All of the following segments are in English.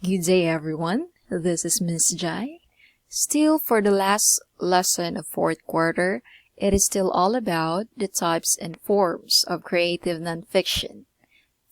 Good day, everyone. This is Miss Jai. Still, for the last lesson of fourth quarter, it is still all about the types and forms of creative nonfiction.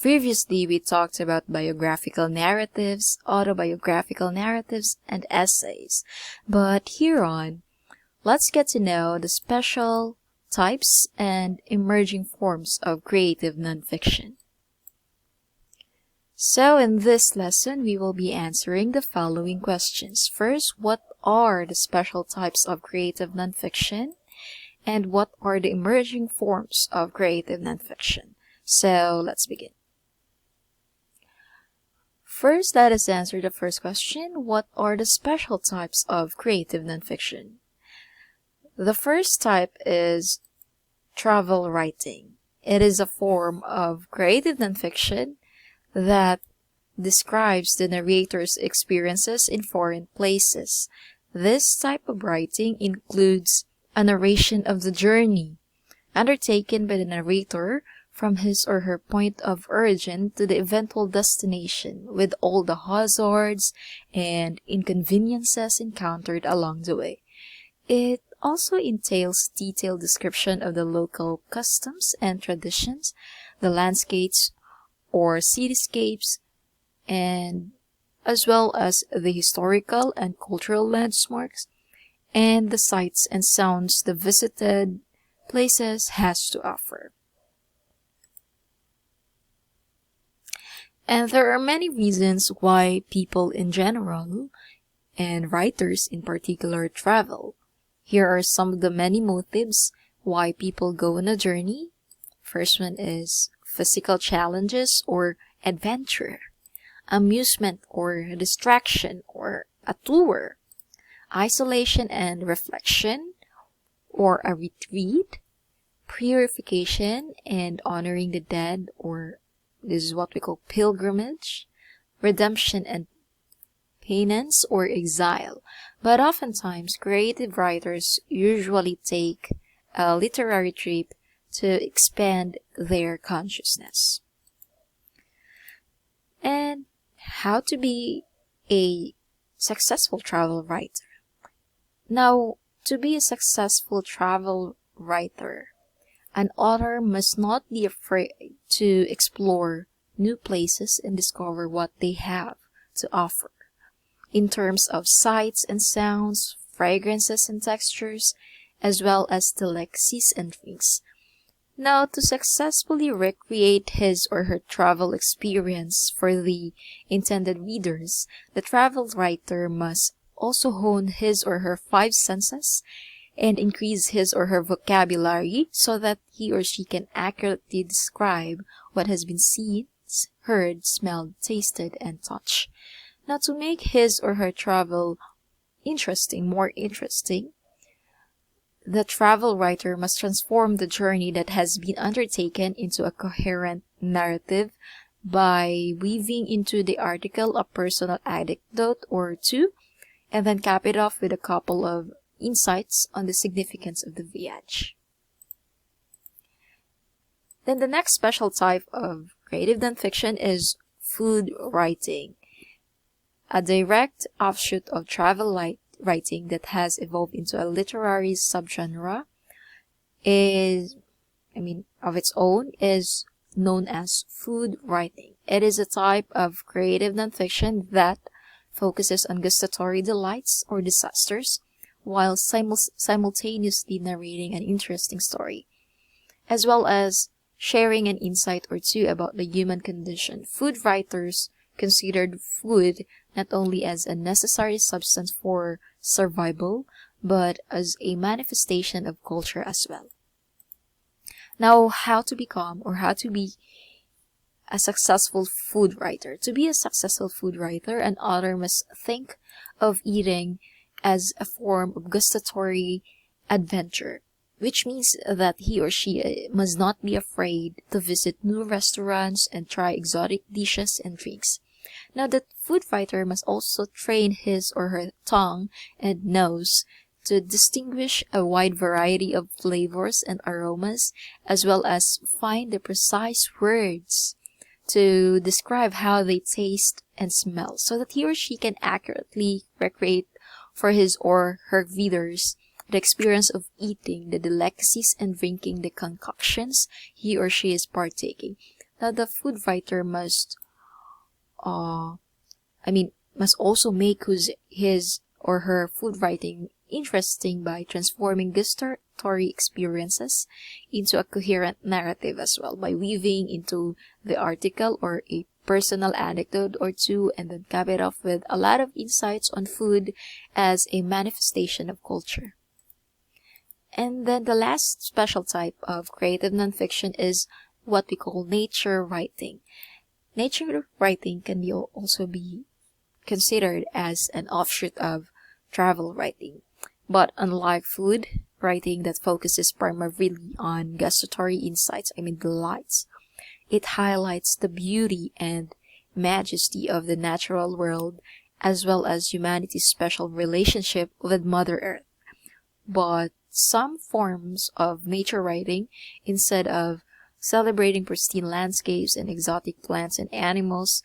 Previously, we talked about biographical narratives, autobiographical narratives, and essays. But here on, let's get to know the special types and emerging forms of creative nonfiction. So in this lesson, we will be answering the following questions. First, what are the special types of creative nonfiction? And what are the emerging forms of creative nonfiction? So let's begin. First, let us answer the first question. What are the special types of creative nonfiction? The first type is travel writing. It is a form of creative nonfiction that describes the narrator's experiences in foreign places. This type of writing includes a narration of the journey undertaken by the narrator from his or her point of origin to the eventual destination, with all the hazards and inconveniences encountered along the way. It also entails detailed description of the local customs and traditions, the landscapes or cityscapes, and as well as the historical and cultural landmarks and the sights and sounds the visited places has to offer. And there are many reasons why people in general and writers in particular travel. Here are some of the many motives why people go on a journey. First one is physical challenges or adventure, amusement or distraction or a tour, isolation and reflection or a retreat, purification and honoring the dead, or this is what we call pilgrimage, redemption and penance or exile. But oftentimes creative writers usually take a literary trip to expand their consciousness. And how to be a successful travel writer. Now, to be a successful travel writer, an author must not be afraid to explore new places and discover what they have to offer in terms of sights and sounds, fragrances and textures, as well as delicacies and drinks. Now, to successfully recreate his or her travel experience for the intended readers, the travel writer must also hone his or her five senses and increase his or her vocabulary so that he or she can accurately describe what has been seen, heard, smelled, tasted, and touched. Now, to make his or her travel more interesting, the travel writer must transform the journey that has been undertaken into a coherent narrative by weaving into the article a personal anecdote or two, and then cap it off with a couple of insights on the significance of the voyage. Then the next special type of creative nonfiction is food writing, a direct offshoot of travel writing that has evolved into a literary subgenre of its own is known as food writing. It is a type of creative nonfiction that focuses on gustatory delights or disasters while simultaneously narrating an interesting story, as well as sharing an insight or two about the human condition. Food writers considered food not only as a necessary substance for survival, but as a manifestation of culture as well. Now, how to become or how to be a successful food writer. To be a successful food writer, an author must think of eating as a form of gustatory adventure, which means that he or she must not be afraid to visit new restaurants and try exotic dishes and drinks. Now, the food writer must also train his or her tongue and nose to distinguish a wide variety of flavors and aromas, as well as find the precise words to describe how they taste and smell so that he or she can accurately recreate for his or her readers the experience of eating the delicacies and drinking the concoctions he or she is partaking. Now, the food writer must also make his or her food writing interesting by transforming gustatory experiences into a coherent narrative as well, by weaving into the article or a personal anecdote or two, and then cap it off with a lot of insights on food as a manifestation of culture. And then the last special type of creative nonfiction is what we call nature writing. Nature writing can also be considered as an offshoot of travel writing. But unlike food writing that focuses primarily on gustatory insights, delights, it highlights the beauty and majesty of the natural world as well as humanity's special relationship with Mother Earth. But some forms of nature writing, instead of celebrating pristine landscapes and exotic plants and animals,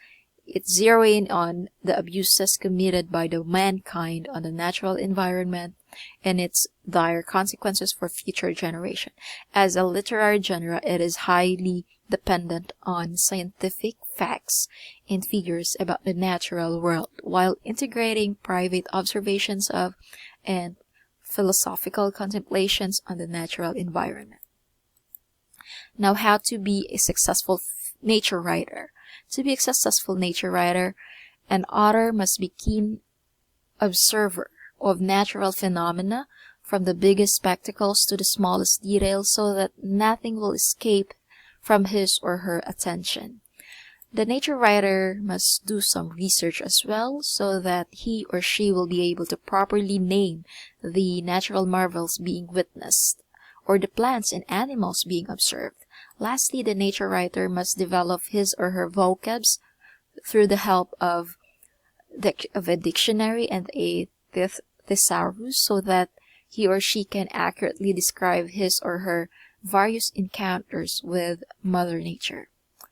it's zeroing on the abuses committed by the mankind on the natural environment and its dire consequences for future generation. As a literary genre, it is highly dependent on scientific facts and figures about the natural world, while integrating private observations of and philosophical contemplations on the natural environment. Now, how to be a successful nature writer. To be a successful nature writer, an author must be keen observer of natural phenomena, from the biggest spectacles to the smallest details, so that nothing will escape from his or her attention. The nature writer must do some research as well, so that he or she will be able to properly name the natural marvels being witnessed, or the plants and animals being observed. Lastly, the nature writer must develop his or her vocabs through the help of a dictionary and a thesaurus, so that he or she can accurately describe his or her various encounters with Mother Nature.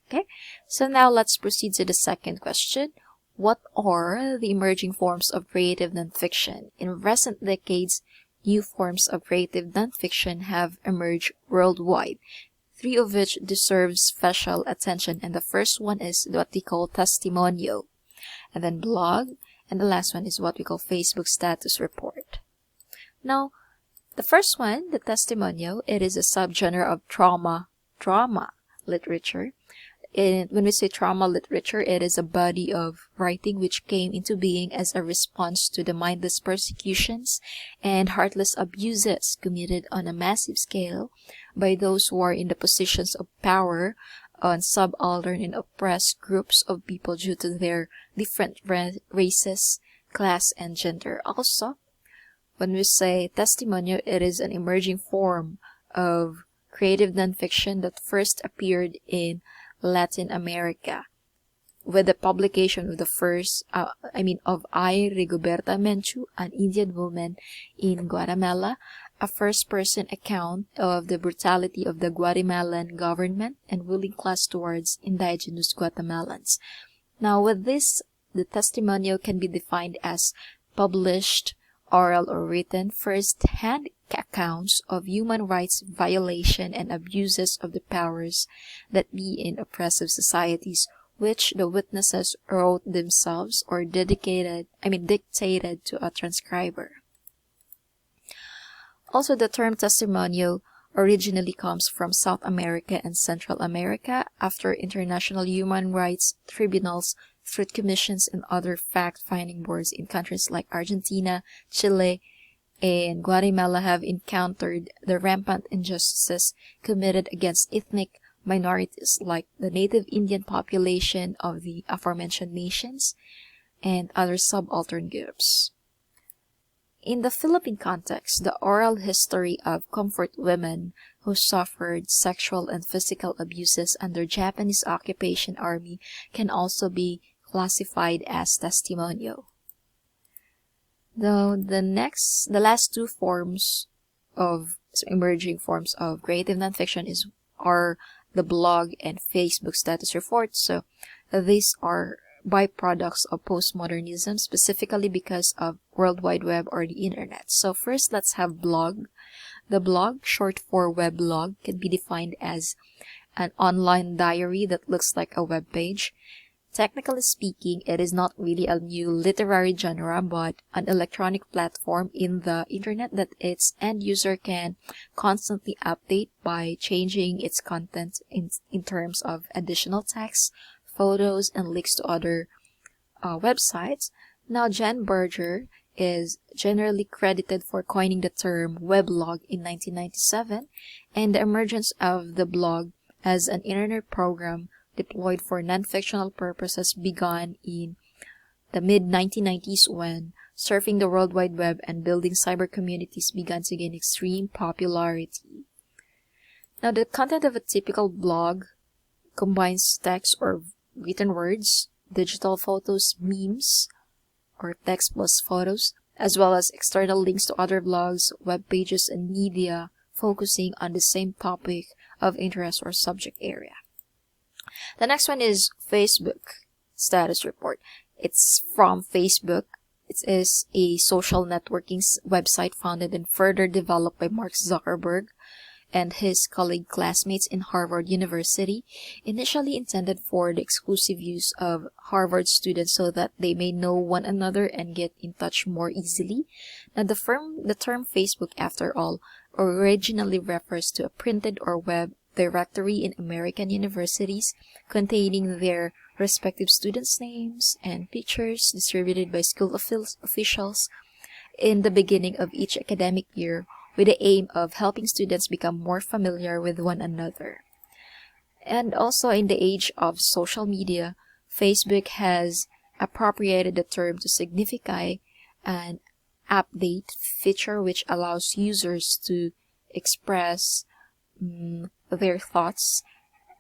Okay, so now let's proceed to the second question. What are the emerging forms of creative nonfiction? In recent decades, new forms of creative nonfiction have emerged worldwide, three of which deserve special attention. And the first one is what we call testimonial, and then blog, and the last one is what we call Facebook status report. Now, the first one, the testimonial, it is a subgenre of drama literature. When we say trauma literature, it is a body of writing which came into being as a response to the mindless persecutions and heartless abuses committed on a massive scale by those who are in the positions of power on subaltern and oppressed groups of people due to their different races, class, and gender. Also, when we say testimonial, it is an emerging form of creative nonfiction that first appeared in Latin America with the publication of the first, of I. Rigoberta Menchu, an Indian woman in Guatemala, a first-person account of the brutality of the Guatemalan government and ruling class towards indigenous Guatemalans. Now, with this, the testimonial can be defined as published, oral or written, first-hand accounts of human rights violation and abuses of the powers that be in oppressive societies, which the witnesses wrote themselves or dictated to a transcriber. Also, the term testimonial originally comes from South America and Central America after international human rights tribunals, truth commissions, and other fact-finding boards in countries like Argentina, Chile, and Guatemala have encountered the rampant injustices committed against ethnic minorities like the native Indian population of the aforementioned nations and other subaltern groups. In the Philippine context, the oral history of comfort women who suffered sexual and physical abuses under Japanese occupation army can also be classified as testimonial. Though the last two forms of emerging forms of creative nonfiction are the blog, and Facebook status report. So these are byproducts of postmodernism, specifically because of World Wide Web or the internet. So first, let's have blog. The blog, short for weblog, can be defined as an online diary that looks like a web page. Technically speaking, it is not really a new literary genre, but an electronic platform in the internet that its end user can constantly update by changing its content in terms of additional text, photos, and links to other websites. Now, Jen Berger is generally credited for coining the term weblog in 1997, and the emergence of the blog as an internet program deployed for non-fictional purposes began in the mid-1990s when surfing the World Wide Web and building cyber communities began to gain extreme popularity. Now, the content of a typical blog combines text or written words, digital photos, memes, or text plus photos, as well as external links to other blogs, web pages, and media focusing on the same topic of interest or subject area. The next one is Facebook status report. It's from Facebook. It is a social networking website founded and further developed by Mark Zuckerberg and his colleague classmates in Harvard University, initially intended for the exclusive use of Harvard students so that they may know one another and get in touch more easily. Now, the term Facebook, after all, originally refers to a printed or web directory in American universities containing their respective students' names and pictures distributed by school officials in the beginning of each academic year, with the aim of helping students become more familiar with one another. And also, in the age of social media, Facebook has appropriated the term to signify an update feature which allows users to express their thoughts,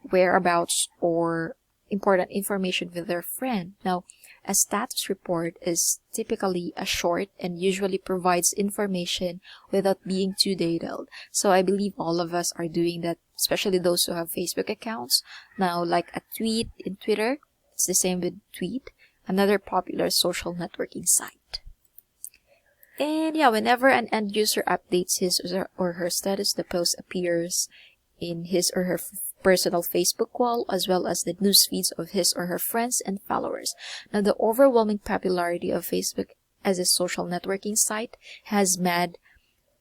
whereabouts, or important information with their friend. Now, a status report is typically a short and usually provides information without being too detailed. So I believe all of us are doing that, especially those who have Facebook accounts. Now, like a tweet in Twitter, it's the same with Tweet, another popular social networking site. And yeah, whenever an end user updates his or her status, the post appears in his or her personal Facebook wall, as well as the news feeds of his or her friends and followers. Now, the overwhelming popularity of Facebook as a social networking site has made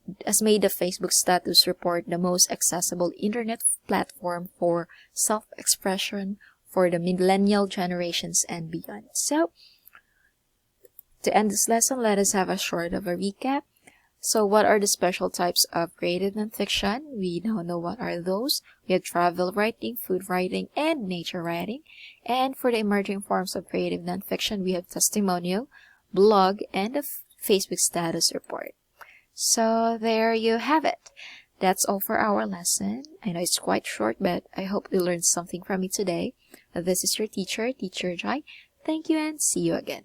the Facebook status report the most accessible internet platform for self-expression for the millennial generations and beyond. So, to end this lesson, let us have a short of a recap. So what are the special types of creative nonfiction? We now know what are those. We have travel writing, food writing, and nature writing. And for the emerging forms of creative nonfiction, we have testimonial, blog, and a Facebook status report. So there you have it. That's all for our lesson. I know it's quite short, but I hope you learned something from it today. This is your teacher, Teacher Jai. Thank you and see you again.